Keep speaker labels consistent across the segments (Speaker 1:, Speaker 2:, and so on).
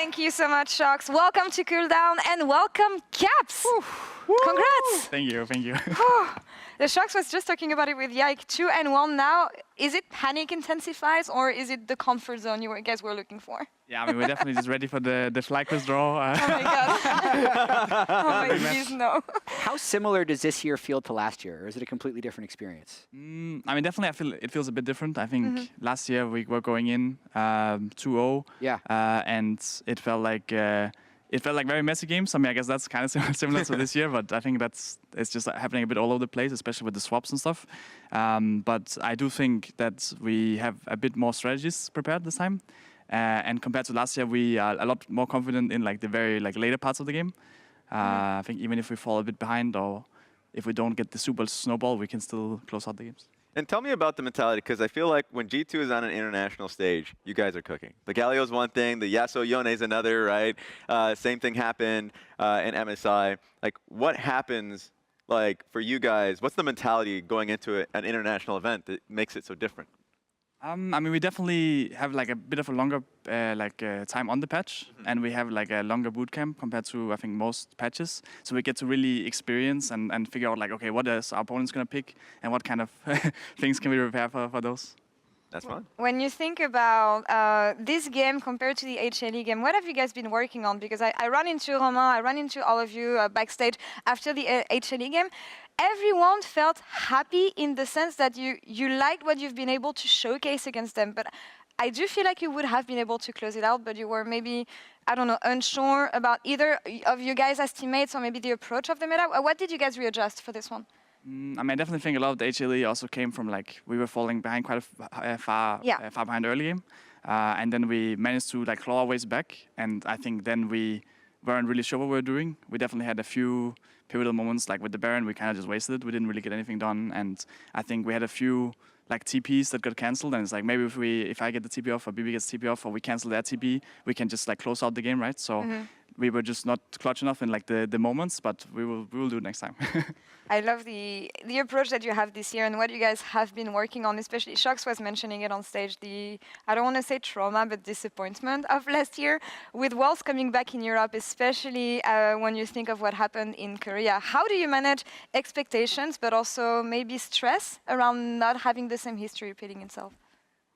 Speaker 1: Thank you so much, Shocks. Welcome to Cooldown and welcome, Caps. Congrats.
Speaker 2: Thank you.
Speaker 1: The Shocks was just talking about it with Yike. 2-1 now. Is it panic intensifies or is it the comfort zone you guys were looking for?
Speaker 2: Yeah, I mean, we're definitely just ready for the FlyQuest draw.
Speaker 1: Oh my god. Oh my, please no.
Speaker 3: How similar does this year feel to last year, or is it a completely different experience?
Speaker 2: I mean, definitely, I feel it feels a bit different. I think last year we were going in 2-0,
Speaker 3: Yeah.
Speaker 2: and it felt like very messy games. I mean, I guess that's kind of similar to this year, but I think it's just happening a bit all over the place, especially with the swaps and stuff. But I do think that we have a bit more strategies prepared this time. And compared to last year, we are a lot more confident in like the very later parts of the game. I think even if we fall a bit behind or if we don't get the super snowball, we can still close out the games.
Speaker 4: And tell me about the mentality, because I feel like when G2 is on an international stage, you guys are cooking. The Galio's one thing, the Yasuo Yone's another, right? Same thing happened in MSI. Like, what happens like for you guys? What's the mentality going into an international event that makes it so different?
Speaker 2: I mean, we definitely have like a bit of a longer time on the patch, and we have like a longer boot camp compared to I think most patches. So we get to really experience and figure out like, okay, what is our opponent's gonna pick, and what kind of things can we prepare for those.
Speaker 4: That's fun.
Speaker 1: When you think about this game compared to the HLE game, what have you guys been working on? Because I ran into Romain, I ran into all of you backstage after the HLE game. Everyone felt happy in the sense that you liked what you've been able to showcase against them. But I do feel like you would have been able to close it out, but you were maybe, I don't know, unsure about either of you guys as teammates or maybe the approach of the meta. What did you guys readjust for this one?
Speaker 2: I mean, I definitely think a lot of the HLE also came from like we were falling behind quite far behind early game, and then we managed to like claw our ways back. And I think then we weren't really sure what we were doing. We definitely had a few pivotal moments, like with the Baron, we kind of just wasted it. We didn't really get anything done, and I think we had a few like TPs that got cancelled. And it's like maybe if I get the TP off or BB gets TP off or we cancel their TP, we can just like close out the game, right? So. We were just not clutch enough in like the moments, but we will do it next time.
Speaker 1: I love the approach that you have this year and what you guys have been working on, especially Shox was mentioning it on stage, I don't want to say trauma, but disappointment of last year. With Worlds coming back in Europe, especially when you think of what happened in Korea, how do you manage expectations, but also maybe stress around not having the same history repeating itself?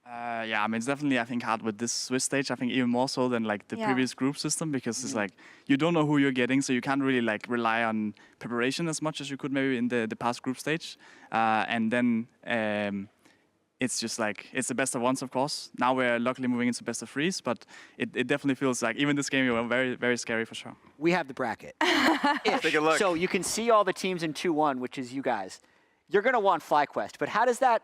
Speaker 2: Yeah, I mean, it's definitely, I think, hard with this Swiss stage. I think even more so than like the previous group system, because it's like you don't know who you're getting, so you can't really like rely on preparation as much as you could maybe in the past group stage. And then it's just like, it's the best of ones, of course. Now we're luckily moving into best of threes, but it definitely feels like even this game was very, very scary for sure.
Speaker 3: We have the bracket.
Speaker 4: Take a look.
Speaker 3: So you can see all the teams in 2-1, which is you guys. You're going to want FlyQuest, but how does that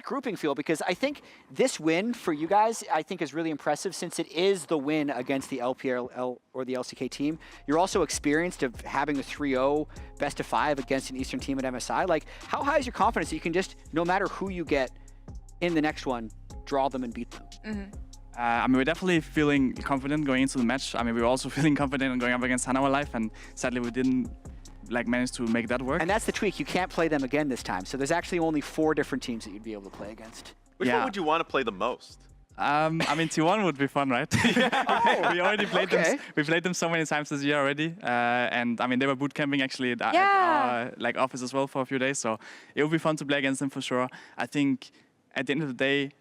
Speaker 3: grouping feel? Because I think this win for you guys, I think is really impressive since it is the win against the LPL or the LCK team. You're also experienced of having a 3-0 best of 5 against an Eastern team at MSI. Like, how high is your confidence that you can just, no matter who you get in the next one, draw them and beat them?
Speaker 2: I mean, we're definitely feeling confident going into the match. I mean, we were also feeling confident going up against Hanawa Life, and sadly we didn't like managed to make that work.
Speaker 3: And that's the tweak. You can't play them again this time. So there's actually only 4 different teams that you'd be able to play against.
Speaker 4: Which one would you want to play the most?
Speaker 2: I mean, T1 would be fun, right? We already played them. We played them so many times this year already, and I mean they were boot camping actually at our like office as well for a few days. So it would be fun to play against them for sure. I think at the end of the day,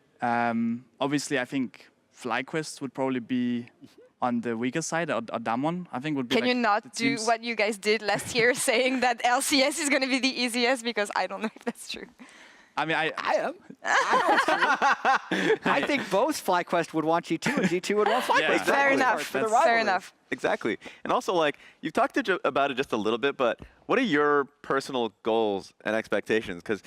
Speaker 2: obviously I think FlyQuest would probably be on the weaker side, or Damwon, I think would be.
Speaker 1: Can
Speaker 2: like
Speaker 1: you not do what you guys did last year, saying that LCS is going to be the easiest? Because I don't know if that's true.
Speaker 2: I mean, I
Speaker 3: am. I think both FlyQuest would want G2 and G2 would want FlyQuest.
Speaker 4: Yeah, exactly.
Speaker 1: Fair enough. Fair enough.
Speaker 4: Exactly. And also, like, you've talked about it just a little bit, but what are your personal goals and expectations? Because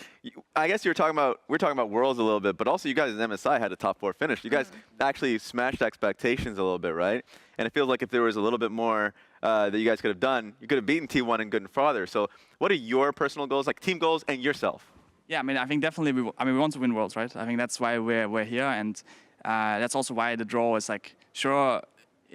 Speaker 4: I guess we're talking about Worlds a little bit, but also you guys in MSI had a top 4 finish. You guys actually smashed expectations a little bit, right? And it feels like if there was a little bit more that you guys could have done, you could have beaten T1 and gotten farther. So what are your personal goals, like team goals and yourself?
Speaker 2: Yeah, I mean, I think definitely we want to win Worlds, right? I think that's why we're here, and that's also why the draw is like, sure,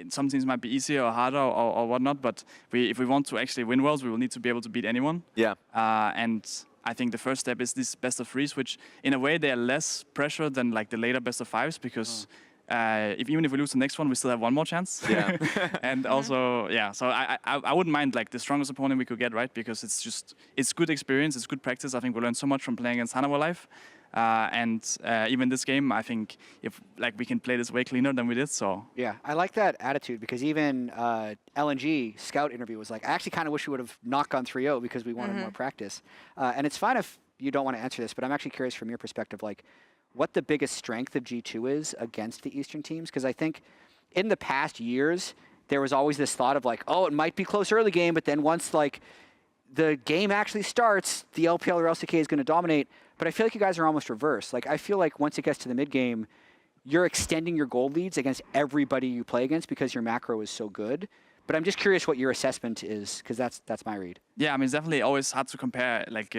Speaker 2: some teams might be easier or harder or whatnot, but if we want to actually win Worlds, we will need to be able to beat anyone.
Speaker 4: Yeah.
Speaker 2: And I think the first step is this best of threes, which in a way they are less pressure than like the later best of 5s, because even if we lose the next one, we still have one more chance.
Speaker 4: Yeah.
Speaker 2: And also, yeah, so I wouldn't mind like the strongest opponent we could get, right? Because it's good experience, it's good practice. I think we learned so much from playing against Hanover Live. And even this game, I think if like we can play this way cleaner than we did. So
Speaker 3: Yeah, I like that attitude because even LNG scout interview was like, I actually kind of wish we would have not gone 3-0 because we wanted more practice. And it's fine if you don't want to answer this, but I'm actually curious from your perspective, like what the biggest strength of G2 is against the Eastern teams. Because I think in the past years, there was always this thought of like, oh, it might be close early game, but then once like the game actually starts, the LPL or LCK is going to dominate. But I feel like you guys are almost reverse. Like I feel like once it gets to the mid game, you're extending your gold leads against everybody you play against because your macro is so good. But I'm just curious what your assessment is, because that's my read.
Speaker 2: yeah, I mean, it's definitely always hard to compare like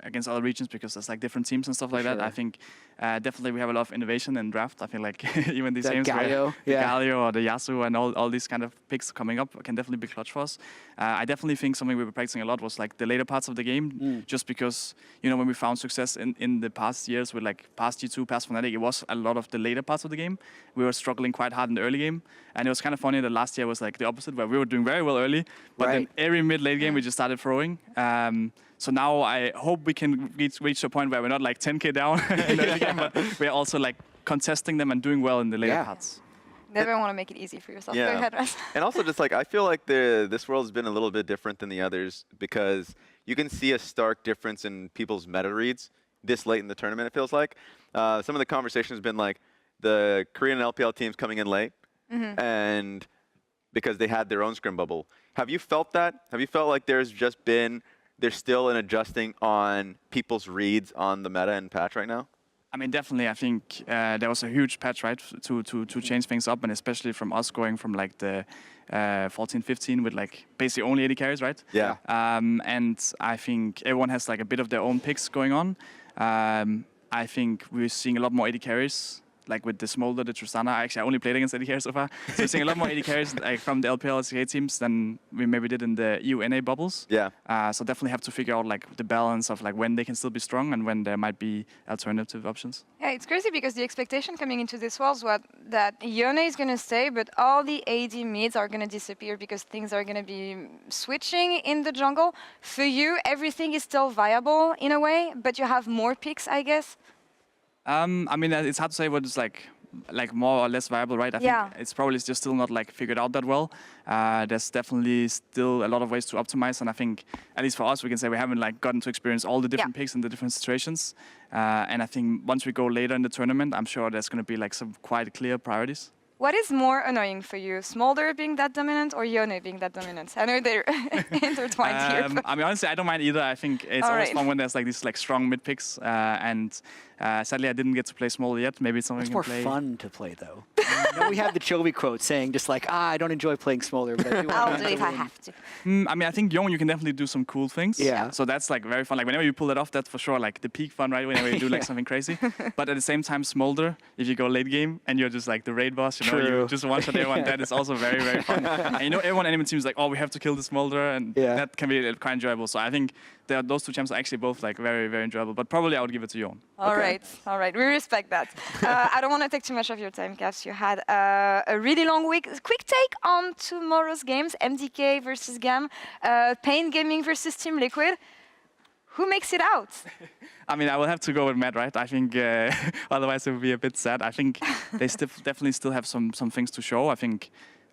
Speaker 2: against other regions because there's like different teams and stuff like that. I think definitely we have a lot of innovation in draft. I think like even these
Speaker 3: The
Speaker 2: games
Speaker 3: Galio,
Speaker 2: where the Galio or the Yasuo and all these kind of picks coming up can definitely be clutch for us. I definitely think something we were practicing a lot was like the later parts of the game, just because, you know, when we found success in the past years with like past G2, past Fnatic, it was a lot of the later parts of the game. We were struggling quite hard in the early game. And it was kind of funny that last year was like the opposite, where we were doing very well early, but then every mid-late game we just started throwing. So now I hope we can reach a point where we're not like 10k down in the early game, but we're also like contesting them and doing well in the later parts.
Speaker 1: Never want to make it easy for yourself. Go ahead, Russ.
Speaker 4: And also just like, I feel like this world's been a little bit different than the others because you can see a stark difference in people's meta reads this late in the tournament, it feels like. Some of the conversation has been like the Korean LPL teams coming in late and because they had their own scrim bubble. Have you felt that? Have you felt like there's still an adjusting on people's reads on the meta and patch right now?
Speaker 2: I mean, definitely. I think there was a huge patch, right, to change things up, and especially from us going from like the 14-15 with like basically only 80 carries, right?
Speaker 4: Yeah.
Speaker 2: And I think everyone has like a bit of their own picks going on. I think we're seeing a lot more 80 carries. Like with the Smolder, the Tristana, I only played against 80 carries so far. So we're seeing a lot more 80 carries like, from the LPL LCK teams than we maybe did in the EU-NA bubbles.
Speaker 4: Yeah.
Speaker 2: So definitely have to figure out like the balance of like when they can still be strong and when there might be alternative options.
Speaker 1: Yeah, it's crazy because the expectation coming into this was that Yone is going to stay, but all the AD mids are going to disappear because things are going to be switching in the jungle. For you, everything is still viable in a way, but you have more picks, I guess.
Speaker 2: I mean, it's hard to say what is like more or less viable, right? I think it's probably just still not like figured out that well. There's definitely still a lot of ways to optimize, and I think at least for us, we can say we haven't like gotten to experience all the different picks in the different situations. And I think once we go later in the tournament, I'm sure there's going to be like some quite clear priorities.
Speaker 1: What is more annoying for you, Smolder being that dominant or Yone being that dominant? I know they're intertwined here.
Speaker 2: I mean, honestly, I don't mind either. I think it's always fun when there's like these like strong mid picks. And sadly, I didn't get to play Smolder yet. Maybe it's something
Speaker 3: It's
Speaker 2: we
Speaker 3: more
Speaker 2: can play.
Speaker 3: fun to play, though. You know, we have the Chovy quote saying just like, I don't enjoy playing Smolder, but I do
Speaker 1: I'll do it if I have to.
Speaker 2: I mean, I think Young, you can definitely do some cool things.
Speaker 3: Yeah.
Speaker 2: So that's like very fun. Like whenever you pull that off, that's for sure like the peak fun, right? Whenever you do like something crazy. But at the same time, Smolder, if you go late game and you're just like the raid boss, you know, you just one shot everyone. That is also very, very fun. And you know, everyone enemy team is like, oh, we have to kill the Smolder, and that can be quite enjoyable. So I think those two champs are actually both like very, very enjoyable. But probably I would give it to Young.
Speaker 1: All right. We respect that. I don't want to take too much of your time, Caps. You had a really long week. Quick take on tomorrow's games: MDK versus GAM, Pain Gaming versus Team Liquid. Who makes it out?
Speaker 2: I mean, I will have to go with Matt, right? I think otherwise it would be a bit sad. I think they definitely still have some things to show. I think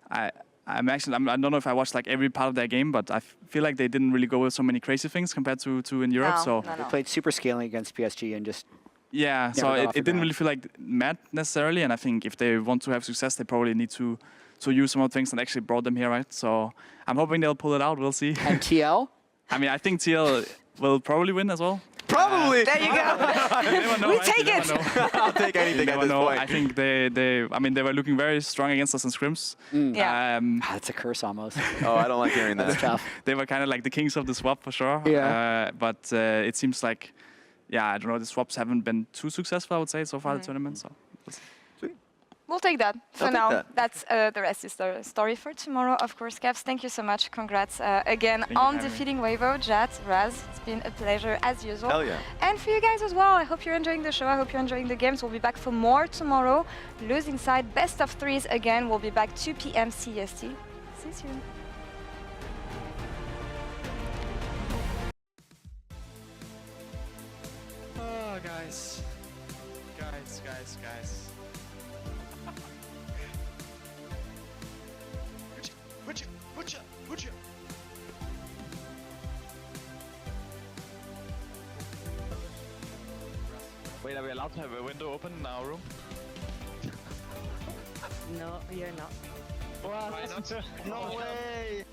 Speaker 2: I don't know if I watched like every part of their game, but I feel like they didn't really go with so many crazy things compared to in Europe.
Speaker 1: No.
Speaker 3: They played super scaling against PSG and just
Speaker 2: so it didn't really feel like Matt necessarily. And I think if they want to have success, they probably need to use some of the things that actually brought them here, right? So I'm hoping they'll pull it out. We'll see.
Speaker 3: And TL?
Speaker 2: I mean, I think TL will probably win as well.
Speaker 4: Probably.
Speaker 1: There you go. We take it.
Speaker 4: I'll take anything at this point.
Speaker 2: I think they were looking very strong against us in scrims.
Speaker 1: Yeah.
Speaker 3: That's a curse almost.
Speaker 4: Oh, I don't like hearing that.
Speaker 3: That's tough.
Speaker 2: They were kind of like the kings of the swap for sure.
Speaker 3: Yeah.
Speaker 2: But it seems like, I don't know, the swaps haven't been too successful, I would say, so far the tournament. So.
Speaker 4: Sweet.
Speaker 1: We'll take that for
Speaker 4: I'll take
Speaker 1: now.
Speaker 4: that.
Speaker 1: That's the rest is the story for tomorrow, of course. Cavs, thank you so much. Congrats again
Speaker 2: you
Speaker 1: on
Speaker 2: for having me.
Speaker 1: defeating Wavo. Jat, Raz, it's been a pleasure as usual.
Speaker 4: Hell yeah.
Speaker 1: And for you guys as well, I hope you're enjoying the show. I hope you're enjoying the games. We'll be back for more tomorrow. Losing side, best of threes again. We'll be back 2 p.m. CST. See you soon.
Speaker 2: Oh, guys. Guys. Put you.
Speaker 5: Wait, are we allowed to have a window open in our room?
Speaker 6: No, you're not.
Speaker 5: Why not?
Speaker 6: No way!